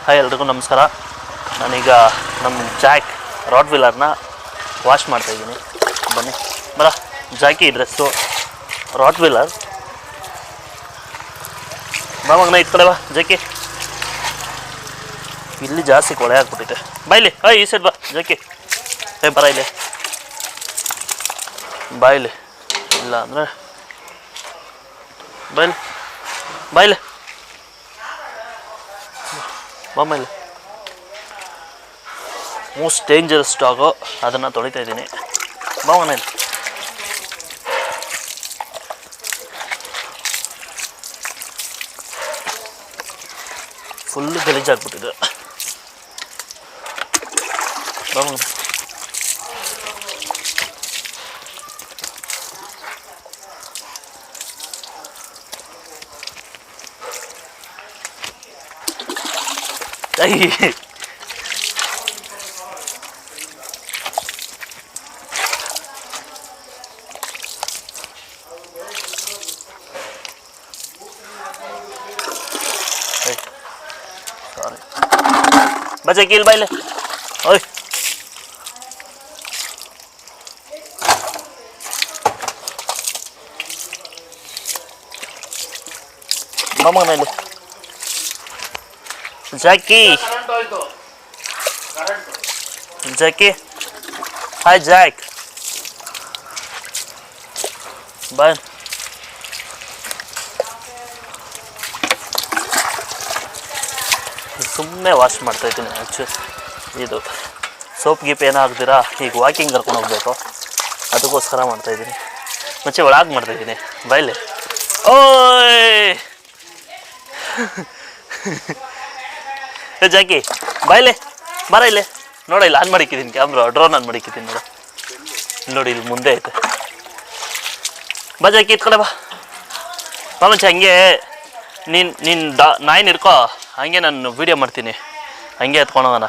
Hi ಎಲ್ರಿಗೂ ನಮಸ್ಕಾರ. ನಾನೀಗ ನಮ್ಮ ಜಾಕ್ ರಾಟ್ ವೀಲರ್ನ ವಾಶ್ ಮಾಡ್ತಾಯಿದ್ದೀನಿ. ಬನ್ನಿ ಬರ. Jackie dress Rottweiler. ಬಾ ಮಗನ ಈ ಕಡೆ ಬಾ. ಜಾಕಿ ಇಲ್ಲಿ ಜಾಸ್ತಿ ಕೊಳೆ ಹಾಕ್ಬಿಟ್ಟಿದೆ. ಬಾ ಇಲ್ಲಿ. ಈ ಸೈಡ್ ಬಾ ಜಾಕಿ. ಬರ ಇಲ್ಲಿ. ಬಾ ಇಲ್ಲಿ. ಇಲ್ಲ ಅಂದರೆ ಬಾಯ್ಲಿ ಬಾಯ್ಲಿ ಬಾ ಮೇಲೆ. ಮೋಸ್ಟ್ ಡೇಂಜರಸ್ ಡಾಗು, ಅದನ್ನು ತೊಳಿತಾ ಇದ್ದೀನಿ. ಬಾ ಮನೇಲಿ. ಫುಲ್ಲು ಗಲೀಜಾಗ್ಬಿಟ್ಟಿದೆ. ಬಾ ಮನೆ. ಸಾರಿ ಬಚ್ಚ ಕೀಲ್ ಬಾಯ್ಲೆ. ಓಯ್ ಮಮ್ಮನಲ್ಲಿ Jackie. Jackie hi Jack. Bye. ಸುಮ್ಮನೆ ವಾಶ್ ಮಾಡ್ತಾಯಿದ್ದೀನಿ. ಇದು ಸೋಪ್ ಗೀಪ್ ಏನೋ ಹಾಕ್ದಿರಾ. ಈಗ ವಾಕಿಂಗ್ ಕರ್ಕೊಂಡು ಹೋಗ್ಬೇಕು, ಅದಕ್ಕೋಸ್ಕರ ಮಾಡ್ತಾಯಿದ್ದೀನಿ. ಮುಂಚೆ ಒಳಗೆ ಮಾಡ್ತಾಯಿದ್ದೀನಿ. ಬಾಯ್ಲಿ. ಓಯ್ ಜಾಕಿ ಬಾಯ್ಲೆ ಬರ ಇಲ್ಲಿ. ನೋಡ ಇಲ್ಲಿ ಆನ್ ಮಾಡಿಕ್ಕಿದ್ದೀನಿ ಕ್ಯಾಮ್ರಾ, ಡ್ರೋನ್ ಆನ್ ಮಾಡಿಕ್ಕಿದ್ದೀನಿ ನೋಡು. ನೋಡಿ ಇಲ್ಲಿ ಮುಂದೆ ಐತೆ. ಬಾ ಜಾಕಿ ಇತ್ ಕಡೆ ಬಾ. ಬಾ ಮುಂಚೆ ಹಂಗೆ ನೀನು ನಾಯಿನ ಇರ್ಕೋ, ಹಂಗೆ ನಾನು ವೀಡಿಯೋ ಮಾಡ್ತೀನಿ. ಹಂಗೆ ಎತ್ಕೊಂಡು ಹೋಗೋಣ.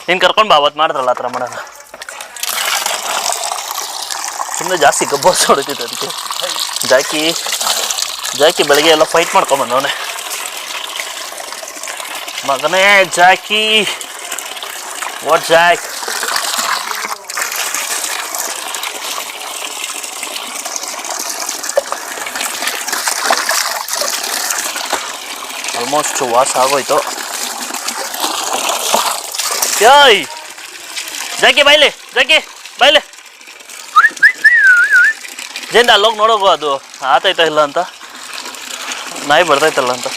ನೀನು ಕರ್ಕೊಂಡು ಬಾ. ಅವತ್ತು ಮಾಡಿದ್ರಲ್ಲ ಆ ಥರ ಮಾಡೋಣ. ಸುಮ್ಮನೆ ಜಾಸ್ತಿ ಗಬ್ಬರ್ಸ್ ಹೊಡಿತಿದ್ದೆ ಅದಕ್ಕೆ. ಜಾಕಿ ಬೆಳಗ್ಗೆ ಎಲ್ಲ ಫೈಟ್ ಮಾಡ್ಕೊಂಬಂದವನೆ ಮಗನೇ. Jackie what Jack. Almost wash ಆಗೋಯ್ತು. ಏಯ್ ಜಾಕಿ ಬಾಯ್ಲಿ. ಜಾಕಿ ಬಾಯ್ಲಿ. ಜೇಂದ ಅಲ್ಲೋಗಿ ನೋಡೋಗು, ಅದು ಆತೈತಾ ಇಲ್ಲ ಅಂತ. ನಾಯಿ ಬರ್ತೈತಲ್ಲ ಅಂತ.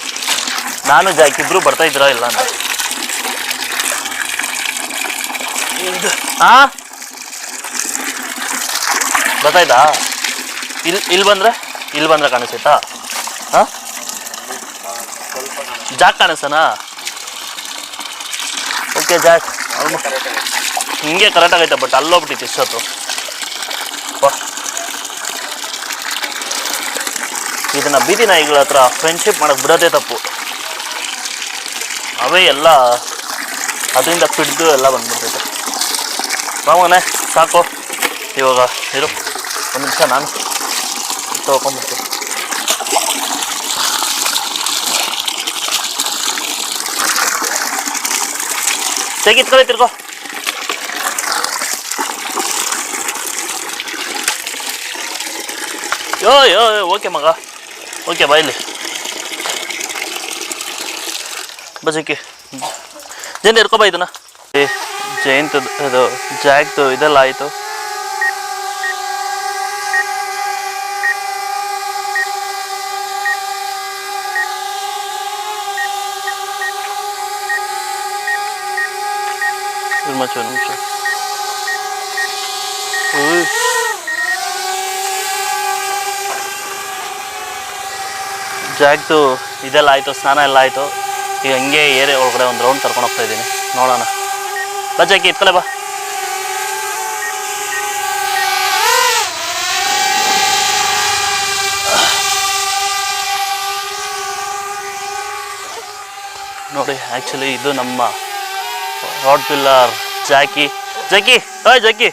ನಾನು ಜಾಕಿ ಇಬ್ರು ಬರ್ತಾಯಿದ್ದೀರಾ ಇಲ್ಲ ಅಂತ. ಬರ್ತಾಯ್ತಾ? ಇಲ್ಲಿ ಬಂದ್ರೆ ಕಾಣಿಸ್ತೈತಾ? ಜಾಕ್ ಕಾಣಿಸ್ತಾನಾ? ಓಕೆ ಜಾಕ್ ಹಿಂಗೆ ಕರೆಕ್ಟಾಗೈತೆ. ಬಟ್ ಅಲ್ಲೋಗ್ಬಿಟ್ಟಿತ್ತು ಇಷ್ಟೊತ್ತು. ಇದನ್ನು ಬೀದಿ ನಾಯಿಗಳ ಹತ್ರ ಫ್ರೆಂಡ್ಶಿಪ್ ಮಾಡೋಕ್ಕೆ ಬಿಡೋದೇ ತಪ್ಪು. ಅವೇ ಎಲ್ಲ ಅದರಿಂದ ಪಿಡ್ದು ಎಲ್ಲ ಬಂದ್ಬಿಡ್ತೈತೆ. ಮಗನೇ ಸಾಕು. ಇವಾಗ ಇರು ಒಂದು ನಿಮಿಷ, ನಾನು ತೊಗೊಂಡ್ಬಿಡ್ತೀನಿ. ತೆಗಿತ್ಕೊಳ್ಳಿ ತಿರ್ಗೋ. ಯೋ ಓಕೆ ಮಗ. ಓಕೆ ಬಾಯ್ಲಿ. ಬಜಕ್ಕೆ ಜಯಂತ್ ಇರ್ಕೊ ಬಾ ಇದನ್ನ. ಜಯಂತ್ ಅದು ಜಾಕ್ದು ಇದೆಲ್ಲ ಆಯಿತು. ನಿಮಿಷ ಜಾಕ್ದು ಇದೆಲ್ಲ ಆಯಿತು, ಸ್ನಾನ ಎಲ್ಲ ಆಯಿತು. ಈಗ ಹಂಗೆ ಏರಿಯಾ ಒಳಗಡೆ ಒಂದು ರೌಂಡ್ ಕರ್ಕೊಂಡು ಹೋಗ್ತಾ ಇದ್ದೀನಿ. ನೋಡೋಣ. ಬಾ ಜಾಕಿ ಇತ್ಕಲೆ ಬಾ. ನೋಡಿ ಆ್ಯಕ್ಚುಲಿ ಇದು ನಮ್ಮ Rottweiler Jackie. Hi Jackie.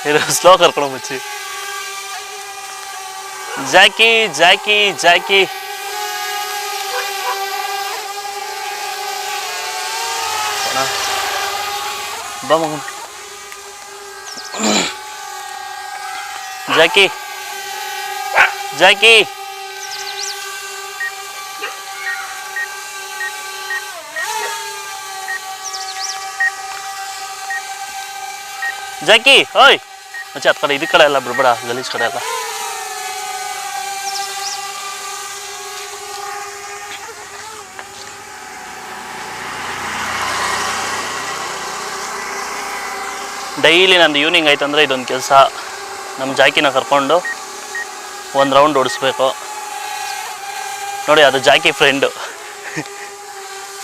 ಇದು ಸ್ಲೋ ಕರ್ಕೊಂಡು ಬಚ್ಚಿ. ಜಾಕಿ ಜಾಕಿ ಜಾಕಿ ಬಾ ಮಗನ್ ಜಾಕಿ ಜಾಕಿ ಜಾಕಿ ಓಯ್ ಮಚ್ಚ ಹತ್ತು ಕಡೆ ಇದ ಕಡೆ ಎಲ್ಲ ಬಿಡ್ಬೇಡ ಗಲೀಜ್ ಕಡೆ ಎಲ್ಲ ಡೈಲಿ ನಂದು ಈವ್ನಿಂಗ್ ಆಯ್ತಂದರೆ ಇದೊಂದು ಕೆಲಸ ನಮ್ಮ ಜಾಕಿನ ಕರ್ಕೊಂಡು ಒಂದು ರೌಂಡ್ ಓಡಿಸ್ಬೇಕು ನೋಡಿ ಅದು Jackie friend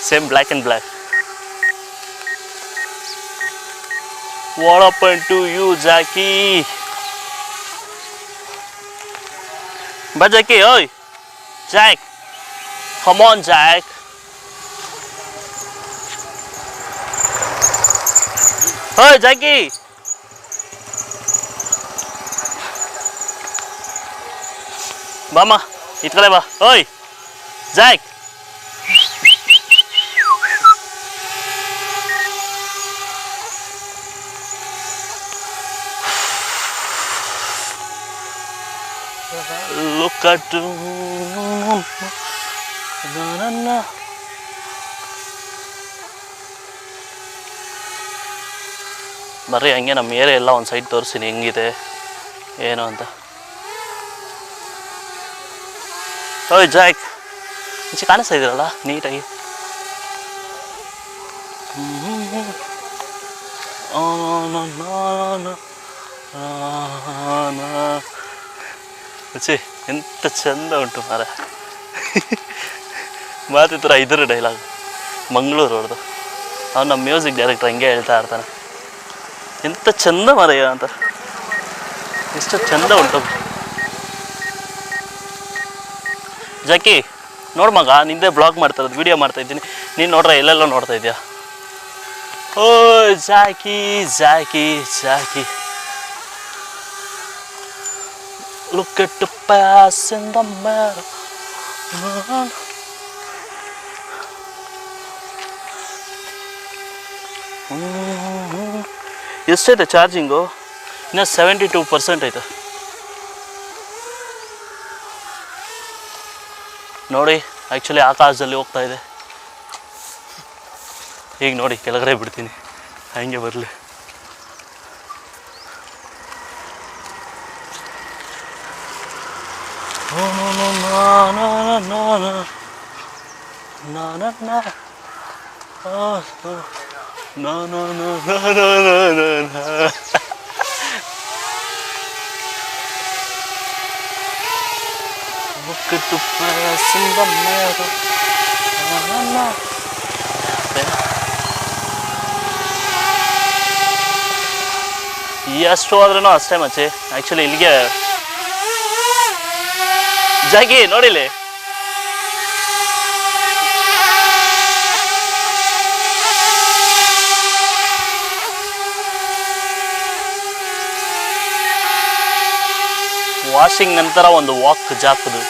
same black and black what happen to you Jackie ಬಾ ಜಾಕಿ ಓಯ್ ಜಾಕ್ ಕಮ್ ಆನ್ ಜಾಕ್ ಓಯ್ ಜಾಕಿ ಬಾಮ್ಮ ಇತ್ ಕಡೆ ಬಾ ಓಯ್ ಜಾಕ್ look at na ಬರ್ರಿ ಹಂಗೆ ನಮ್ಮ ಏರಿಯಾ ಎಲ್ಲ ಒಂದು ಸೈಡ್ ತೋರಿಸ್ತೀನಿ ಹೆಂಗಿದೆ ಏನು ಅಂತ ಓಯ್ ಜಾಕ್ ಮುಂಚೆ ಕಾಣಿಸ್ತಾ ಇದ್ದೀರಲ್ಲ ನೀಟಾಗಿ ಛೇ ಎಂತ ಚಂದ ಉಂಟು ಮಾರ ಮಾತಿತ್ರ ಇದ್ರ ಡೈಲಾಗ್ ಮಂಗಳೂರು ಅವ್ರದ್ದು ಅವ್ನು ನಮ್ಮ ಮ್ಯೂಸಿಕ್ ಡೈರೆಕ್ಟರ್ ಹಂಗೆ ಹೇಳ್ತಾ ಇರ್ತಾನೆ ಎಂತ ಚಂದ ಮರೆಯ ಅಂತ ಎಷ್ಟು ಚಂದ ಉಂಟು ಜಾಕಿ ನೋಡು ಮಗ ನಿಂದೆ ಬ್ಲಾಗ್ ಮಾಡ್ತಾ ಇರೋದು ವಿಡಿಯೋ ಮಾಡ್ತಾ ಇದ್ದೀನಿ ನೀನು ನೋಡ್ರೆ ಎಲ್ಲೆಲ್ಲೋ ನೋಡ್ತಾ ಇದೆಯಾ ಓ Jackie Jackie Jackie look at the past in the mirror ಎಷ್ಟೈತೆ ಚಾರ್ಜಿಂಗು ಇನ್ನು 72% ಐತೆ ನೋಡಿ ಆ್ಯಕ್ಚುಲಿ ಆಕಾಶದಲ್ಲಿ ಹೋಗ್ತಾ ಇದೆ ಈಗ ನೋಡಿ ಕೆಳಗಡೆ ಬಿಡ್ತೀನಿ ಹಂಗೆ ಬರಲಿ Look at the press in the mirror. ಎಷ್ಟು ಹೋದ್ರೂ ಅಷ್ಟೇ ಮಚ್ಚಿ ಆ್ಯಕ್ಚುಲಿ ಇಲ್ಲಿಗೆ ಜಾಗಿ ನೋಡಿಲಿ ವಾಷಿಂಗ್ ನಂತರ ಒಂದು ವಾಕ್ ಜಾಕದು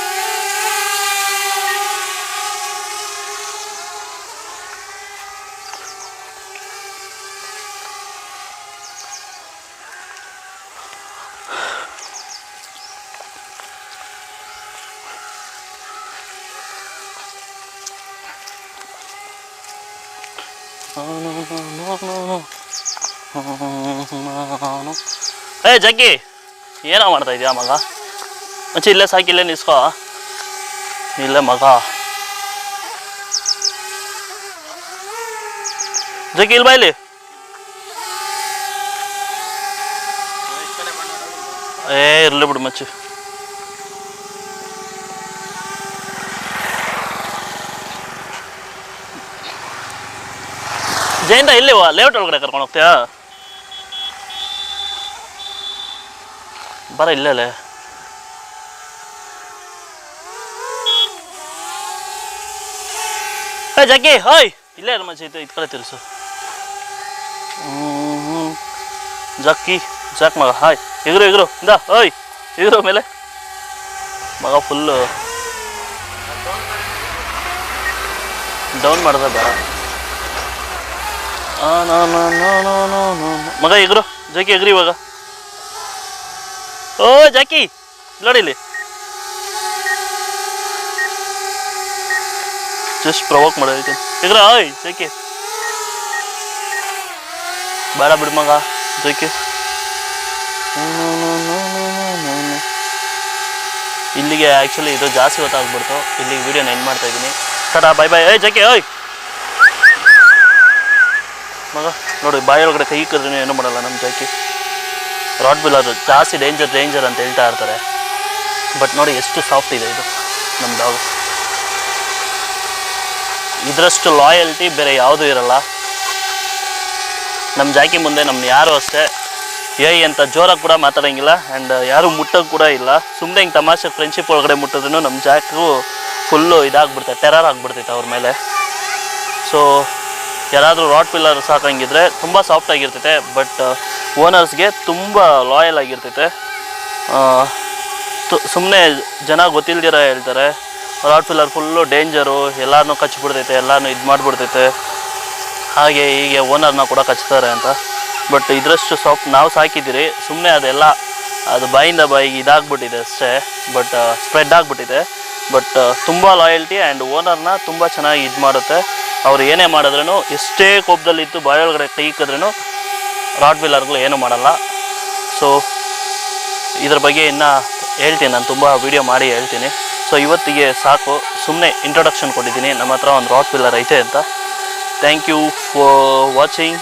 ಏ ಜಗ್ಗಿ ಏನೋ ಮಾಡ್ತಾ ಇದೀಯಾ ಮಗ ಮಚ್ಚಿ ಇಲ್ಲೇ ಸಾಕಿ ಇಲ್ಲೇ ನಿಸ್ಕೋ ಇಲ್ಲೇ ಮಗ ಜಗ್ಗಿ ಇಲ್ಲಿ ಬಾ ಇಲ್ಲಿ ಏ ಇರ್ಲಿ ಬಿಡು ಮಚ್ಚಿ ಜಯಂತ ಇಲ್ಲಿ ಲೇಔಟ್ ಒಳಗಡೆ ಕರ್ಕೊಂಡು ಹೋಗ್ತೀಯಾ ಬರ ಇಲ್ಲೇ ಏ ಜಗ್ಗಿ ಹೋಯ್ ಇಲ್ಲೇ ಮಚ್ಚಿ ಇದು ಕಡೆ ತಿಳಿಸು ಜಕ್ಕಿ ಜಾಕ್ ಮಗ ಹಾಯ್ ಎಗ್ರು ಇಂದ ಓಯ್ ಎಗ್ರು ಮೇಲೆ ಮಗ ಫುಲ್ಲು ಡೌನ್ ಮಾಡಿದ್ರೆ ಬೇಡ. ಮಗ ಎಗ್ರು ಜಾಕಿ ಎಗ್ರಿ ಇವಾಗ. ಓ ಜಾಕಿ ನೋಡಿ ಇಲ್ಲಿ ಜಸ್ಟ್ ಪ್ರವೋಕ್ ಮಾಡೋದಕ್ಕೆ ಎಗ್ರ. ಓಯ್ ಜಾಕಿ ಬೇಡ ಬಿಡು ಮಗ ಜಾಕಿ. ಇಲ್ಲಿಗೆ ಆ್ಯಕ್ಚುಲಿ ಇದು ಜಾಸ್ತಿ ಹೊತ್ತಾಗ್ಬಿಡ್ತು. ಇಲ್ಲಿಗೆ ವೀಡಿಯೋನ ಎಂಡ್ ಮಾಡ್ತಾ ಇದ್ದೀನಿ. ಟಾಟಾ ಬಾಯ್ ಬಾಯ್. ಏಯ್ ಜಾಕಿ ಓಯ್ ಮಗ ನೋಡಿ ಬಾಯೊಳಗಡೆ ಕೈ ಇಕ್ಕಿದ್ರೂ ಏನೂ ಮಾಡಲ್ಲ ನಮ್ಮ ಜಾಕಿ. ರಾಟ್ ವೀಲರ್ ಜಾಸ್ತಿ ಡೇಂಜರ್ ಅಂತ ಹೇಳ್ತಾ ಇರ್ತಾರೆ, ಬಟ್ ನೋಡಿ ಎಷ್ಟು ಸಾಫ್ಟ್ ಇದೆ ಇದು ನಮ್ಮ ಡಾಗು. ಇದರಷ್ಟು ಲಾಯಲ್ಟಿ ಬೇರೆ ಯಾವುದೂ ಇರಲ್ಲ. ನಮ್ಮ ಜಾಕಿ ಮುಂದೆ ನಮ್ಮನ್ನ ಯಾರೂ ಅಷ್ಟೇ ಏಯ್ ಅಂತ ಜೋರಾಗಿ ಕೂಡ ಮಾತಾಡೋಂಗಿಲ್ಲ. ಆ್ಯಂಡ್ ಯಾರೂ ಮುಟ್ಟೋದು ಕೂಡ ಇಲ್ಲ. ಸುಮ್ಮನೆ ಹಿಂಗೆ ತಮಾಷೆ ಫ್ರೆಂಡ್ಶಿಪ್ ಒಳಗಡೆ ಮುಟ್ಟಿದ್ರೂ ನಮ್ಮ ಜಾಕು ಫುಲ್ಲು ಇದಾಗ್ಬಿಡ್ತೈತೆ, ಟೆರರ್ ಆಗಿಬಿಡ್ತೈತೆ ಅವ್ರ ಮೇಲೆ. ಸೊ ಯಾರಾದರೂ ರಾಟ್ ವೀಲರ್ ಸಾಕಂಗಿದ್ರೆ ತುಂಬ ಸಾಫ್ಟಾಗಿರ್ತೈತೆ, ಬಟ್ ಓನರ್ಸ್ಗೆ ತುಂಬ ಲಾಯಲ್ ಆಗಿರ್ತೈತೆ. ಸುಮ್ಮನೆ ಜನ ಗೊತ್ತಿಲ್ದಿರ ಹೇಳ್ತಾರೆ ರಾಟ್ ವೀಲರ್ ಫುಲ್ಲು ಡೇಂಜರು, ಎಲ್ಲರನ್ನೂ ಕಚ್ಚಿಬಿಡ್ತೈತೆ, ಎಲ್ಲನೂ ಇದು ಮಾಡಿಬಿಡ್ತೈತೆ, ಹಾಗೆ ಹೀಗೆ ಓನರ್ನ ಕೂಡ ಕಚ್ತಾರೆ ಅಂತ. ಬಟ್ ಇದರಷ್ಟು ಸಾಫ್ಟ್ ನಾವು ಸಾಕಿದ್ದೀರಿ. ಸುಮ್ಮನೆ ಅದೆಲ್ಲ ಅದು ಬಾಯಿಂದ ಬಾಯಿಗೆ ಇದಾಗ್ಬಿಟ್ಟಿದೆ ಅಷ್ಟೇ, ಬಟ್ ಸ್ಪ್ರೆಡ್ ಆಗಿಬಿಟ್ಟಿದೆ. ಬಟ್ ತುಂಬ ಲಾಯಲ್ಟಿ ಆ್ಯಂಡ್ ಓನರ್ನ ತುಂಬ ಚೆನ್ನಾಗಿ ಇದು ಮಾಡುತ್ತೆ. ಅವ್ರು ಏನೇ ಮಾಡಿದ್ರೂ, ಎಷ್ಟೇ ಕೋಪದಲ್ಲಿತ್ತು ಬಾಯೊಳಗಡೆ ಕೈ ಇಕ್ಕಿದ್ರೂ ರಾಟ್ ವೀಲರ್ಗಳು ಏನೂ ಮಾಡಲ್ಲ. ಸೊ ಇದ್ರ ಬಗ್ಗೆ ಇನ್ನೂ ಹೇಳ್ತೀನಿ, ನಾನು ತುಂಬ ವೀಡಿಯೋ ಮಾಡಿ ಹೇಳ್ತೀನಿ. ಸೊ ಇವತ್ತಿಗೆ ಸಾಕು, ಸುಮ್ಮನೆ ಇಂಟ್ರೊಡಕ್ಷನ್ ಕೊಟ್ಟಿದ್ದೀನಿ ನಮ್ಮ ಹತ್ರ ಒಂದು ರಾಟ್ ವೀಲರ್ ಐತೆ ಅಂತ. Thank you for watching.